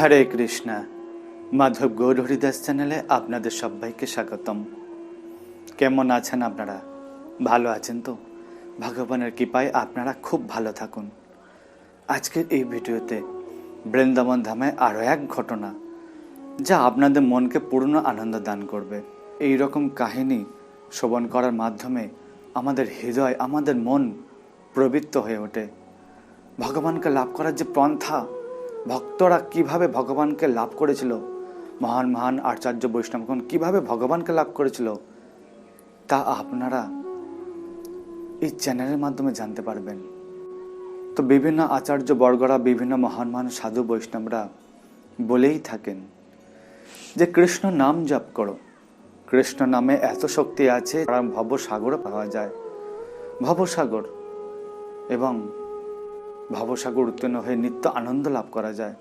হরে কৃষ্ণা। মাধব গৌর হরিদাস চ্যানেলে আপনাদের সবাইকে স্বাগতম। কেমন আছেন আপনারা? ভালো আছেন তো? ভগবানের কৃপায় আপনারা খুব ভালো থাকুন। আজকের এই ভিডিওতে বৃন্দাবন ধামে আরও এক ঘটনা যা আপনাদের মনকে পূর্ণ আনন্দ দান করবে। এই রকম কাহিনী শ্রবণ করার মাধ্যমে আমাদের হৃদয়, আমাদের মন প্রবৃত্ত হয়ে ওঠে। ভগবানকে লাভ করার যে পন্থা, ভক্তরা কিভাবে ভগবানকে লাভ করেছিল, মহান মহান আচার্য বৈষ্ণবগণ কিভাবে ভগবানকে লাভ করেছিল, তা আপনারা এই চ্যানেলের মাধ্যমে জানতে পারবেন। তো বিভিন্ন আচার্য বর্গরা, বিভিন্ন মহান মহান সাধু বৈষ্ণবরা বলেই থাকেন যে কৃষ্ণ নাম জপ করো, কৃষ্ণ নামে এত শক্তি আছে, ভবসাগরও পাওয়া যায়। ভবসাগর এবং ভবসাগর উত্তীর্ণ হয়ে নিত্য আনন্দ লাভ করা যায়,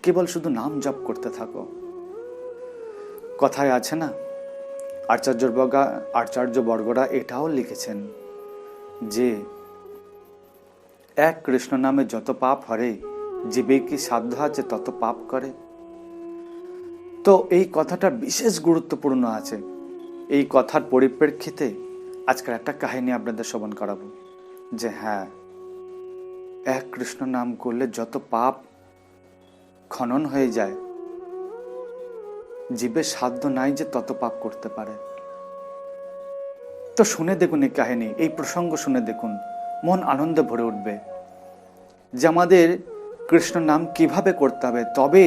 কেবল শুধু নাম জপ করতে থাকো। কথায় আছে না, আচার্যবর্গরা এটাও লিখেছেন যে এক কৃষ্ণ নামে যত পাপ হরে, জীবে কি সাধ্য আছে তত পাপ করে। তো এই কথাটা বিশেষ গুরুত্বপূর্ণ আছে। এই কথার পরিপ্রেক্ষিতে আজকের একটা কাহিনী আপনাদের শ্রবণ করাবো যে হ্যাঁ, এক কৃষ্ণ নাম করলে যত পাপ খনন হয়ে যায়, জীবের সাধ্য নাই যে তত পাপ করতে পারে। তো শুনে দেখুন এই কাহিনী, এই প্রসঙ্গ শুনে দেখুন, মন আনন্দে ভরে উঠবে যে আমাদের কৃষ্ণ নাম কিভাবে করতে হবে, তবে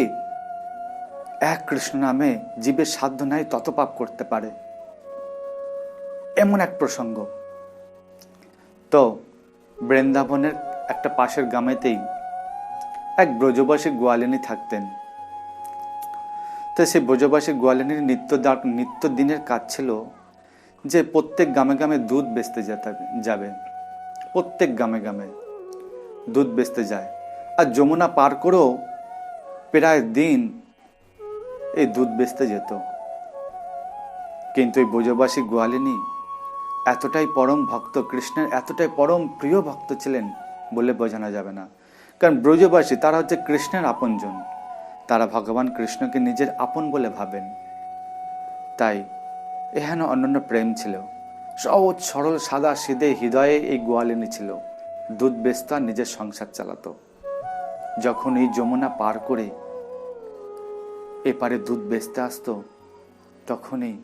এক কৃষ্ণ নামে জীবের সাধ্য নাই তত পাপ করতে পারে, এমন এক প্রসঙ্গ। তো বৃন্দাবনের একটা পাশের গ্রামেতেই এক ব্রজবাসী গোয়ালিনী থাকতেন। তো সেই ব্রজবাসী গোয়ালিনীর নিত্য দিনের কাজ ছিল যে প্রত্যেক গ্রামে গ্রামে দুধ বেচতে যাবে। প্রত্যেক গ্রামে গ্রামে দুধ বেচতে যায়, আর যমুনা পার করেও প্রায় দিন এই দুধ বেচতে যেত। কিন্তু এই ব্রজবাসী গোয়ালিনী এতটাই পরম ভক্ত, কৃষ্ণের এতটাই পরম প্রিয় ভক্ত ছিলেন বলে বোঝানো যাবে না। কারণ ব্রজবাসী তারা হচ্ছে কৃষ্ণের আপনজন, তারা ভগবান কৃষ্ণকে নিজের আপন বলে ভাবেন। তাই এখানে অন্যান্য প্রেম ছিল, সহজ সরল সাদা সিধে হৃদয়ে এই গোয়ালিনী ছিল। দুধ বেচত আর নিজের সংসার চালাতো। যখন এই যমুনা পার করে এপারে দুধ বেচতে আসতো, তখনই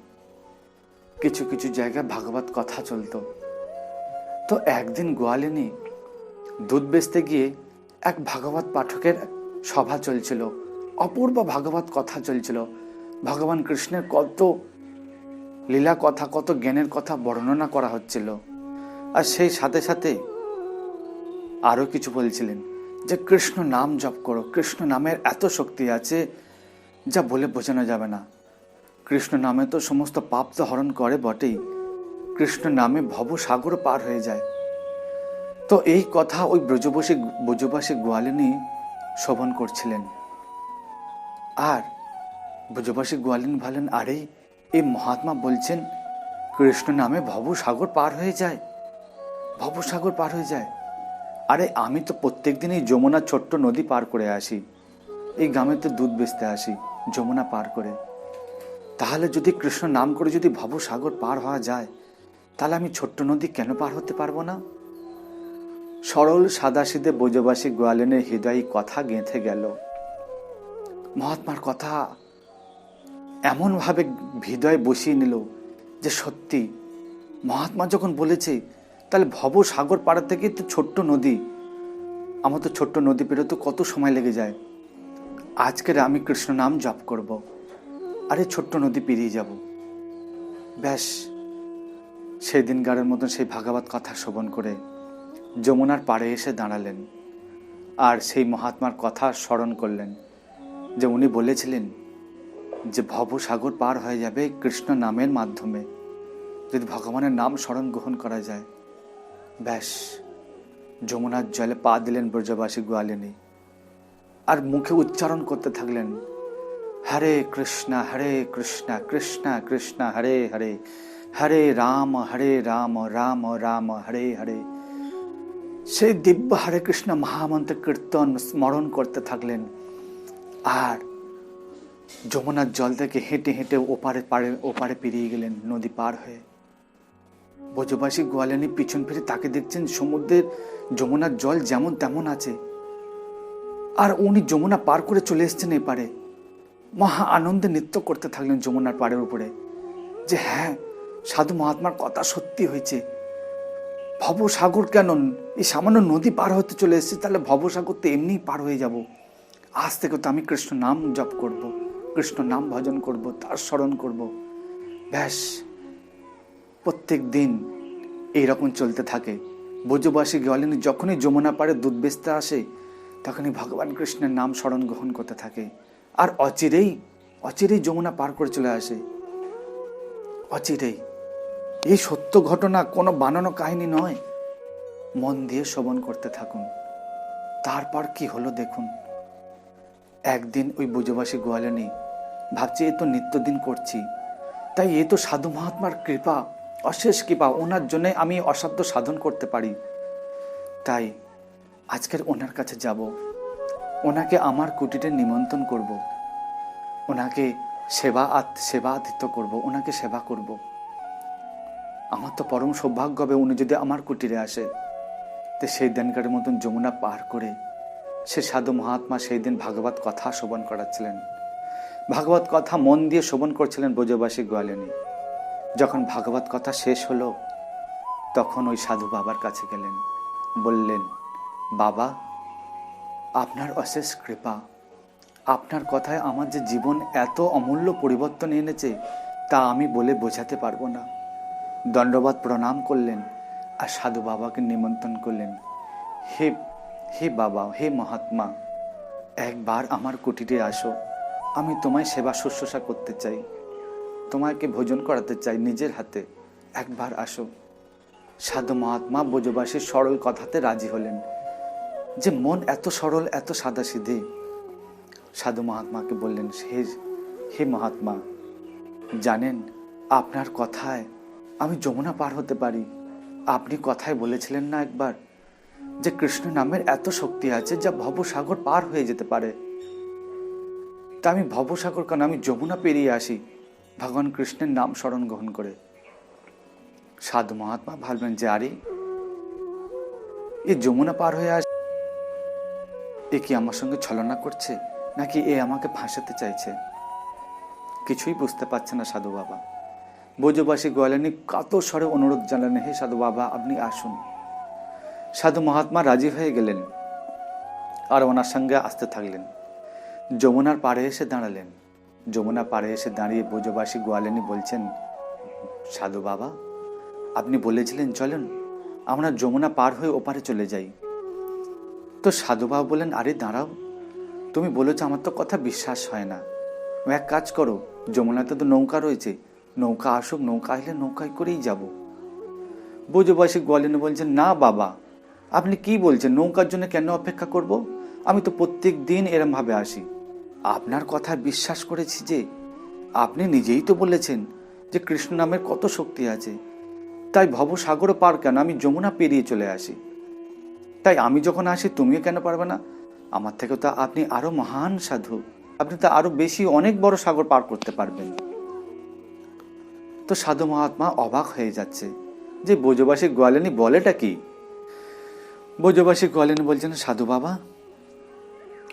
কিছু কিছু জায়গায় ভাগবত কথা চলতো। তো একদিন গোয়ালিনী দুধ বেচতে গিয়ে এক ভাগবত পাঠকের সভা চলছিল, অপূর্ব ভাগবত কথা চলছিল। ভগবান কৃষ্ণের কত লীলা কথা, কত জ্ঞানের কথা বর্ণনা করা হচ্ছিল। আর সেই সাথে সাথে আরো কিছু বলছিলেন যে কৃষ্ণ নাম জপ করো, কৃষ্ণ নামের এত শক্তি আছে যা বলে বোঝানো যাবে না। কৃষ্ণ নামে তো সমস্ত পাপ তো হরণ করে বটেই, কৃষ্ণ নামে ভবসাগর পার হয়ে যায়। তো এই কথা ওই ব্রজবাসী গোয়ালিনী শ্রবণ করছিলেন। আর ব্রজবাসী গোয়ালিনী বলেন, আরে এই মহাত্মা বলছেন কৃষ্ণ নামে ভবসাগর পার হয়ে যায়, ভবসাগর পার হয়ে যায়। আরে আমি তো প্রত্যেক দিন এই যমুনা ছোট্ট নদী পার করে আসি, এই গ্রামেতে দুধ বেচতে আসি যমুনা পার করে। তাহলে যদি কৃষ্ণ নাম করে যদি ভবসাগর পার হওয়া যায়, তাহলে আমি ছোট্ট নদী কেন পার হতে পারবো না? সরল সাদাসিধে ব্রজবাসী গোয়ালিনীর হৃদয়ে কথা গেঁথে গেল। মহাত্মার কথা এমনভাবে হৃদয়ে বসিয়ে নিল যে সত্যি মহাত্মা যখন বলেছে, তাহলে ভবসাগর পাড়া থেকে তো ছোট্ট নদী, আমার তো ছোট্ট নদী পেরোতে কত সময় লেগে যায়। আজকের আমি কৃষ্ণ নাম জপ করব, আরে ছোট্ট নদী পেরিয়ে যাব। ব্যাস সেই দিনকারের মতন সেই ভাগবত কথা শ্রবণ করে যমুনার পাড়ে এসে দাঁড়ালেন। আর সেই মহাত্মার কথা স্মরণ করলেন যে উনি বলেছিলেন যে ভবসাগর পার হয়ে যাবে কৃষ্ণ নামের মাধ্যমে, যদি ভগবানের নাম স্মরণ গ্রহণ করা যায়। ব্যাস যমুনার জলে পা দিলেন ব্রজবাসী গোয়ালিনী, আর মুখে উচ্চারণ করতে থাকলেন, হরে কৃষ্ণ কৃষ্ণ কৃষ্ণ হরে হরে, হরে রাম রাম রাম হরে হরে। সেই দিব্য হরে কৃষ্ণ মহামন্ত্র কীর্তন স্মরণ করতে থাকলেন। আর যমুনার জল থেকে হেঁটে হেঁটে ওপারে পেরিয়ে গেলেন নদী পার হয়ে। ব্রজবাসী গোয়ালিনী পিছন ফিরে তাকে দেখছেন সমুদ্রের যমুনার জল যেমন তেমন আছে, আর উনি যমুনা পার করে চলে এসছেন এপারে। মহা আনন্দে নৃত্য করতে থাকলেন যমুনার পাড়ের উপরে, যে হ্যাঁ, সাধু মহাত্মার কথা সত্যি হয়েছে। ভবসাগর কেন, এই সামান্য নদী পার হতে চলে এসেছে, তাহলে ভবসাগর তো এমনিই পার হয়ে যাব। আজ থেকে তো আমি কৃষ্ণ নাম জপ করব, কৃষ্ণ নাম ভজন করব, তার স্মরণ করব। ব্যাস, প্রত্যেক দিন এইরকম চলতে থাকে। ব্রজবাসী গোয়ালিনী যখনই যমুনা পাড়ে দুধ বেচতে আসে, তখনই ভগবান কৃষ্ণের নাম স্মরণ গ্রহণ করতে থাকে। আর অচিরেই যমুনা পার করে চলে আসে। অচিরেই। এই সত্য ঘটনা, কোনো বানানো কাহিনী নয়। মন দিয়ে শ্রবণ করতে থাকুন। তারপর কি হলো দেখুন। একদিন ওই ব্রজবাসী গোয়ালিনী ভাবছে, এ তো নিত্যদিন করছি, তাই এ তো সাধু মহাত্মার কৃপা, অশেষ কৃপা, ওনার জন্য আমি অসাধ্য সাধন করতে পারি। তাই আজকের ওনার কাছে যাব, ওনাকে আমার কুটিরে নিমন্ত্রণ করব, ওনাকে সেবাদিত্য করব, ওনাকে সেবা করব। আমার তো পরম সৌভাগ্য হবে উনি যদি আমার কুটিরে আসে। তো সেই দিনকারের মতন যমুনা পার করে সে সাধু মহাত্মা সেই দিন ভাগবত কথা শ্রবণ করাচ্ছিলেন। ভাগবত কথা মন দিয়ে শ্রবণ করছিলেন ব্রজবাসী গোয়ালিনী। যখন ভাগবত কথা শেষ হলো, তখন ওই সাধু বাবার কাছে গেলেন, বললেন, বাবা, আপনার অশেষ কৃপা, আপনার কথায় আমার যে জীবন এত অমূল্য পরিবর্তন এনেছে, তা আমি বলে বোঝাতে পারবো না। দণ্ডবাদ প্রণাম করলেন আর সাধু বাবাকে নিমন্ত্রণ করলেন, হে বাবা, হে মহাত্মা, একবার আমার কুটিরে আসো, আমি তোমায় সেবা শুশ্রূষা করতে চাই, তোমাকে ভোজন করাতে চাই নিজের হাতে, একবার আসো। সাধু মহাত্মা ব্রজবাসীর সরল কথাতে রাজি হলেন, যে মন এত সরল, এত সাদাসিধে। সাধু মহাত্মাকে বললেন, হে মহাত্মা, জানেন, আপনার কথায় আমি যমুনা পার হতে পারি। আপনি কথায় বলেছিলেন না একবার, যে কৃষ্ণ নামের এত শক্তি আছে যা ভবসাগর পার হয়ে যেতে পারে। তা আমি ভবসাগর কেন, আমি যমুনা পেরিয়ে আসি ভগবান কৃষ্ণের নাম স্মরণ গ্রহণ করে। সাধু মহাত্মা ভাবলেন যে আরে, এ যমুনা পার হয়ে আসে, এ কি আমার সঙ্গে ছলনা করছে, নাকি এ আমাকে ফাঁসাতে চাইছে? কিছুই বুঝতে পারছে না সাধু বাবা। ব্রজবাসী গোয়ালিনী কাতর স্বরে অনুরোধ জানালেন, হে সাধু বাবা, আপনি আসুন। সাধু মহাত্মা রাজি হয়ে গেলেন আর ওনার সঙ্গে আসতে থাকলেন। যমুনার পাড়ে এসে দাঁড়ালেন। যমুনা পাড়ে এসে দাঁড়িয়ে ব্রজবাসী গোয়ালিনী বলছেন, সাধু বাবা, আপনি বলেছিলেন চলেন আমরা যমুনা পার হয়ে ওপারে চলে যাই। তো সাধু বাবা বললেন, আরে দাঁড়াও, তুমি বলেছো, আমার তো কথা বিশ্বাস হয় না। এক কাজ করো, যমুনাতে তো নৌকা রয়েছে, নৌকা আসুক, নৌকা আসলে নৌকায় করেই যাব। ব্রজবাসী গোয়ালিনী বলছেন, না বাবা, আপনি কি বলছেন, নৌকার জন্য কেন অপেক্ষা করব? আমি তো প্রত্যেক দিন এরম ভাবে আসি। আপনার কথায় বিশ্বাস করেছি, যে আপনি নিজেই তো বলেছেন যে কৃষ্ণ নামের কত শক্তি আছে, তাই ভবসাগর পার কেন, আমি যমুনা পেরিয়ে চলে আসি। তাই আমি যখন আসি তুমিও কেন পারবে না? আমার থেকে তো আপনি আরো মহান সাধু, আপনি তো আরো বেশি অনেক বড় সাগর পার করতে পারবেন। তো সাধু মহাত্মা অবাক হয়ে যাচ্ছে যে ব্রজবাসী গোয়ালিনী বলেটা কি। ব্রজবাসী গোয়ালিনী বলছেন, সাধু বাবা,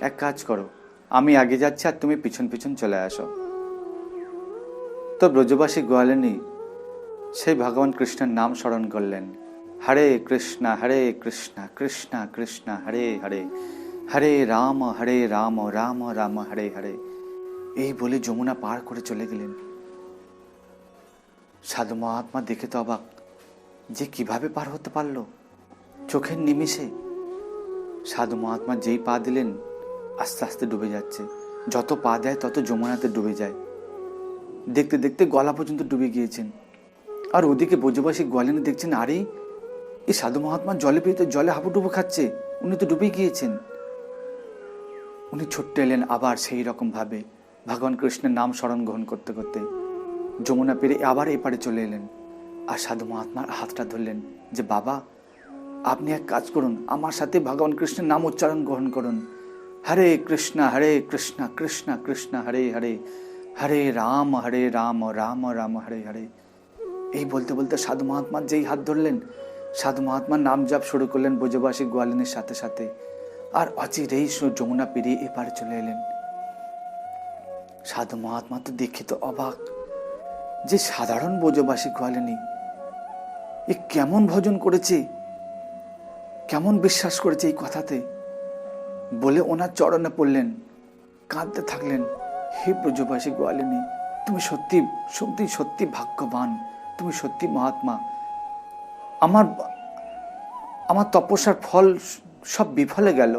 এক কাজ করো, আমি আগে যাচ্ছি আর তুমি পিছন পিছন চলে আসো। তো ব্রজবাসী গোয়ালিনী সেই ভগবান কৃষ্ণের নাম স্মরণ করলেন, হরে কৃষ্ণ কৃষ্ণ কৃষ্ণ হরে হরে, হরে রাম রাম রাম হরে হরে। এই বলে যমুনা পার করে চলে গেলেন। সাধু মহাত্মা দেখে তো অবাক, যে কিভাবে পার হতে পারলো চোখের নিমিষে। সাধু মহাত্মা যেই পা দিলেন, আস্তে আস্তে ডুবে যাচ্ছে। যত পা দেয় তত যমুনাতে ডুবে যায়। দেখতে দেখতে গলা পর্যন্ত ডুবে গিয়েছেন। আর ওদিকে ব্রজবাসী গোয়ালিনী দেখছেন, আরে এই সাধু মহাত্মা জলে পেয়ে জলে হাবুডুবু খাচ্ছে, উনি তো ডুবে গিয়েছেন। উনি ছুটে এলেন আবার সেই রকম ভাবে ভগবান কৃষ্ণের নাম স্মরণ গ্রহণ করতে করতে যমুনা পেরে আবার এপারে চলে এলেন। আর সাধু মহাত্মার হাতটা ধরলেন, যে বাবা, আপনি এক কাজ করুন, আমার সাথে ভগবান কৃষ্ণের নাম উচ্চারণ গ্রহণ করুন, হরে কৃষ্ণ কৃষ্ণ কৃষ্ণ হরে হরে, হরে রাম রাম রাম হরে হরে। এই বলতে বলতে সাধু মহাত্মা যেই হাত ধরলেন, সাধু মহাত্মার নাম জপ শুরু করলেন ব্রজবাসী গোয়ালিনীর সাথে সাথে, আর অচিরেই যমুনা পেরিয়ে এপারে চলে এলেন। সাধু মহাত্মা তো দেখে তো অবাক, যে সাধারণ ব্রজবাসী গোয়ালিনী এ কেমন ভজন করেছে, কেমন বিশ্বাস করেছে এই কথাতে, বলে ওনার চরণে পড়লেন, কাঁদতে থাকলেন, হে ব্রজবাসী গোয়ালিনী, তুমি সত্যি সত্যি সত্যি ভাগ্যবান, তুমি সত্যি মহাত্মা। আমার তপস্যার ফল সব বিফলে গেল।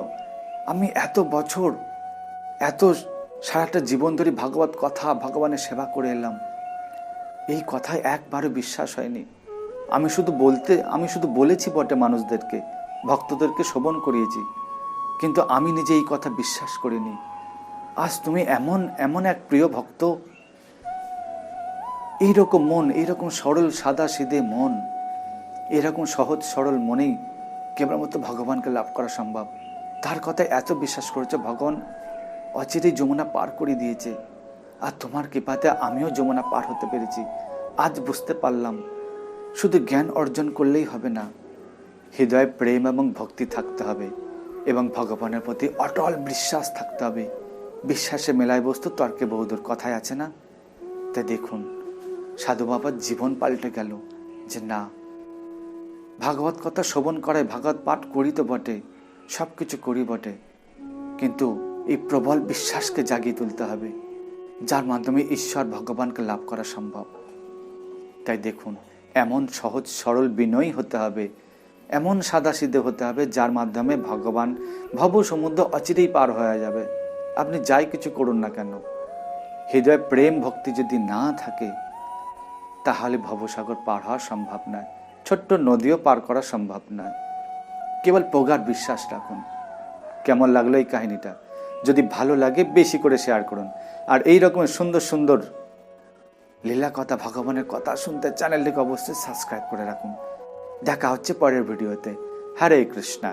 আমি এত বছর, এত সারাটা জীবন ধরে ভাগবত কথা, ভগবানের সেবা করে এলাম, এই কথায় একবারও বিশ্বাস হয়নি। আমি শুধু বলেছি বটে, মানুষদেরকে, ভক্তদেরকে শোভন করিয়েছি, কিন্তু আমি নিজে এই কথা বিশ্বাস করিনি। আজ তুমি এমন এক প্রিয় ভক্ত, এইরকম মন, এইরকম সরল সাদা সিধে মন, এরকম সহজ সরল মনেই কেবলমাত্র ভগবানকে লাভ করা সম্ভব। তার কথায় এত বিশ্বাস করেছে, ভগবান অচিরেই যমুনা পার করে দিয়েছে, আর তোমার কৃপাতে আমিও যমুনা পার হতে পেরেছি। আজ বুঝতে পারলাম, শুধু জ্ঞান অর্জন করলেই হবে না, হৃদয়ে প্রেম এবং ভক্তি থাকতে হবে, এবং ভগবানের প্রতি অটল বিশ্বাস থাকতে হবে। বিশ্বাসে মেলায় বস্তু তর্কে বহুদূর, কথায় আছে না? তাই দেখুন, সাধু বাবার জীবন পাল্টে গেল, যে না, ভাগবত কথা শ্রবণ করায়, ভাগবত পাঠ করি তো বটে, সব কিছু করি বটে, কিন্তু এই প্রবল বিশ্বাসকে জাগিয়ে তুলতে হবে, যার মাধ্যমে ঈশ্বর ভগবানকে লাভ করা সম্ভব। তাই দেখুন, এমন সহজ সরল বিনয়ী হতে হবে, এমন সাদাসিধে হতে হবে, যার মাধ্যমে ভগবান ভব সমুদ্র অচিরেই পার হয়ে যাবে। আপনি যাই কিছু করুন না কেন, হৃদয়ে প্রেম ভক্তি যদি না থাকে, তাহলে ভবসাগর পার হওয়া সম্ভব নয়, ছোট্ট নদীও পার করা সম্ভব নয়। কেবল প্রগাঢ় বিশ্বাস রাখুন। কেমন লাগলো এই কাহিনীটা? যদি ভালো লাগে বেশি করে শেয়ার করুন, আর এই রকমের সুন্দর সুন্দর লীলা কথা, ভগবানের কথা শুনতে চ্যানেলটিকে অবশ্যই সাবস্ক্রাইব করে রাখুন। দেখা হচ্ছে পরের ভিডিওতে। হরে কৃষ্ণ।